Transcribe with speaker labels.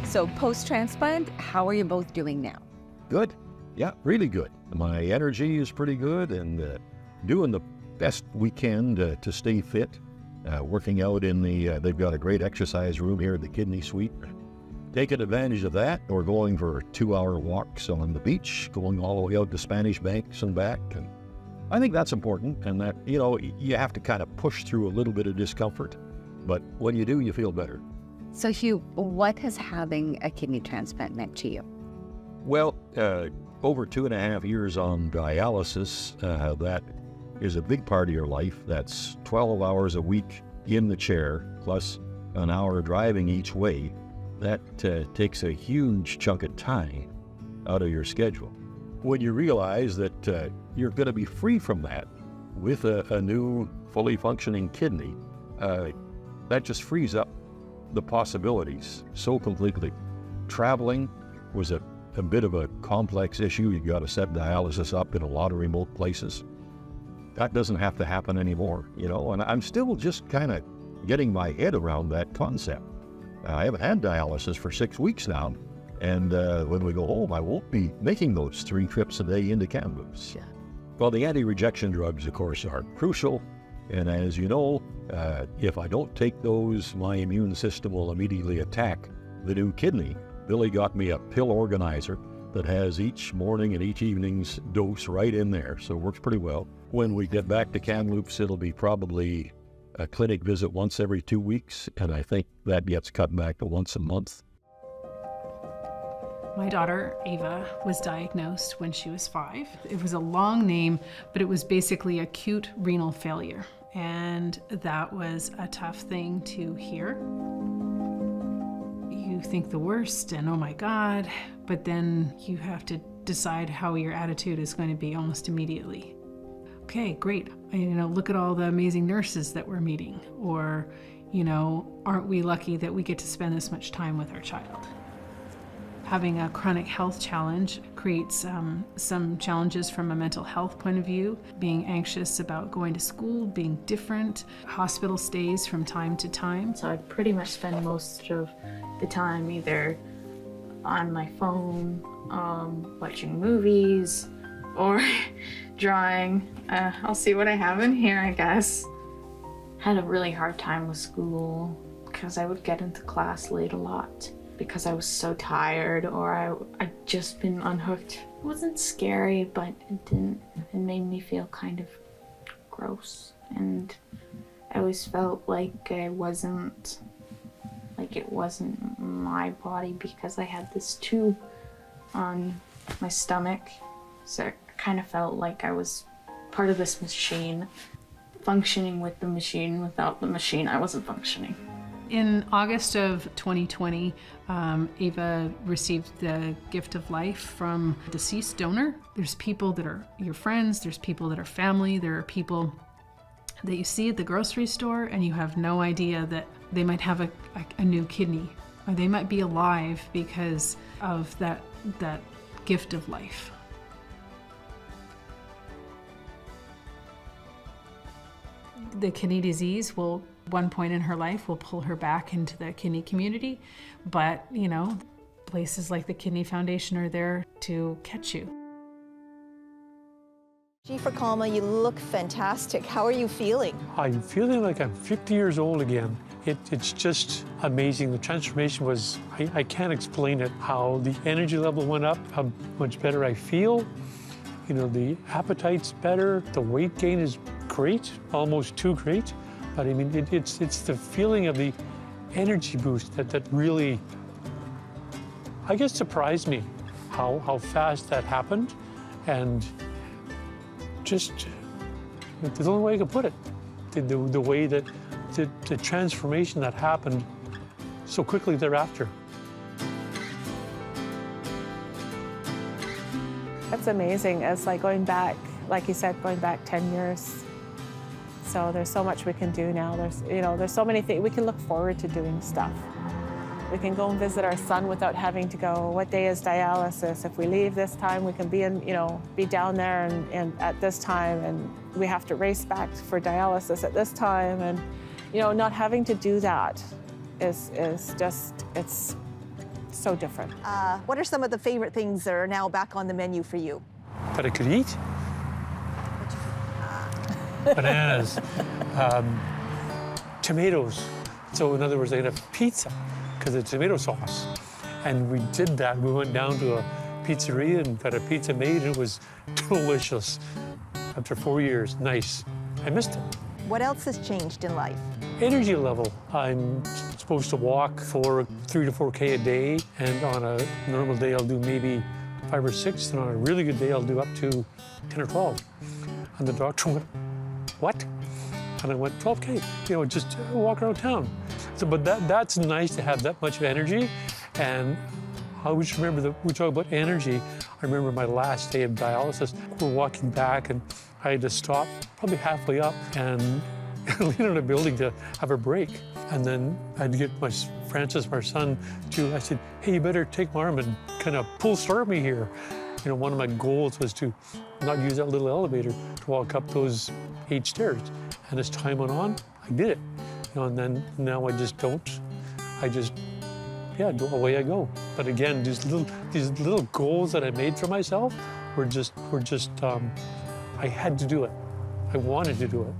Speaker 1: So post-transplant, how are you both doing now?
Speaker 2: Good. Yeah, really good. My energy is pretty good, and doing the best we can to stay fit. Working out in they've got a great exercise room here at the Kidney Suite. Taking advantage of that, or going for 2-hour walks on the beach, going all the way out to Spanish Banks and back. And I think that's important, and that, you have to kind of push through a little bit of discomfort, but when you do, you feel better.
Speaker 1: So Hugh, what has having a kidney transplant meant to you?
Speaker 2: Well, over 2.5 years on dialysis, that is a big part of your life. That's 12 hours a week in the chair, plus an hour driving each way. That takes a huge chunk of time out of your schedule. When you realize that you're going to be free from that with a new, fully functioning kidney, that just frees up the possibilities so completely. Traveling was a bit of a complex issue. You got to set dialysis up in a lot of remote places. That doesn't have to happen anymore, and I'm still just kind of getting my head around that concept. I haven't had dialysis for 6 weeks now, and when we go home, I won't be making those 3 trips a day into Kamloops.
Speaker 1: Yeah.
Speaker 2: Well, the anti-rejection drugs, of course, are crucial, and as you know, if I don't take those, my immune system will immediately attack the new kidney. Billy got me a pill organizer that has each morning and each evening's dose right in there, so it works pretty well. When we get back to Kamloops, it'll be probably a clinic visit once every 2 weeks, and I think that gets cut back to once a month.
Speaker 3: My daughter, Ava, was diagnosed when she was 5. It was a long name, but it was basically acute renal failure. And that was a tough thing to hear. You think the worst and oh my God, but then you have to decide how your attitude is going to be almost immediately. Okay, great. Look at all the amazing nurses that we're meeting. Or, aren't we lucky that we get to spend this much time with our child? Having a chronic health challenge creates some challenges from a mental health point of view, being anxious about going to school, being different, hospital stays from time to time.
Speaker 4: So I pretty much spend most of the time either on my phone, watching movies, or drawing. I'll see what I have in here, I guess. Had a really hard time with school because I would get into class late a lot because I was so tired, or I'd just been unhooked. It wasn't scary, but it made me feel kind of gross. And I always felt like it wasn't my body because I had this tube on my stomach. So it kind of felt like I was part of this machine, functioning with the machine. Without the machine, I wasn't functioning.
Speaker 3: In August of 2020, Ava received the gift of life from a deceased donor. There's people that are your friends, there's people that are family, there are people that you see at the grocery store and you have no idea that they might have a new kidney, or they might be alive because of that gift of life. The kidney disease will, one point in her life, will pull her back into the kidney community, but places like the Kidney Foundation are there to catch you.
Speaker 5: G for Calma, you look fantastic. How are you feeling?
Speaker 6: I'm feeling like I'm 50 years old again. It's just amazing. The transformation was, I can't explain it, how the energy level went up, how much better I feel. The appetite's better, the weight gain is great, almost too great. But I mean, it's the feeling of the energy boost that really, I guess, surprised me, how fast that happened. And just, there's the only way I can put it, the way that the transformation that happened so quickly thereafter.
Speaker 7: That's amazing. It's like going back, like you said, going back 10 years. So there's so much we can do now. There's so many things. We can look forward to doing stuff. We can go and visit our son without having to go, what day is dialysis? If we leave this time, we can be down there and at this time, and we have to race back for dialysis at this time. And, not having to do that is just, it's so different.
Speaker 5: What are some of the favorite things that are now back on the menu for you?
Speaker 6: That I could eat. Bananas, tomatoes. So in other words, I had a pizza because of tomato sauce. And we did that. We went down to a pizzeria and got a pizza made, and it was delicious. After 4 years, nice. I missed it.
Speaker 5: What else has changed in life?
Speaker 6: Energy level. I'm supposed to walk for 3 to 4K a day, and on a normal day I'll do maybe 5 or 6, and on a really good day I'll do up to 10 or 12. And the doctor went, what? And I went, 12K, you know, just walk around town. So, but that's nice to have that much energy. And I always remember that we talk about energy. I remember my last day of dialysis, we're walking back and I had to stop probably halfway up and lean on a building to have a break. And then I had to get my Francis, my son, I said, hey, you better take my arm and kind of pull start me here. You know, one of my goals was to not use that little elevator to walk up those 8 stairs. And as time went on, I did it. You know, and then now I just don't. Yeah, away I go. But again, these little goals that I made for myself were just I had to do it. I wanted to do it.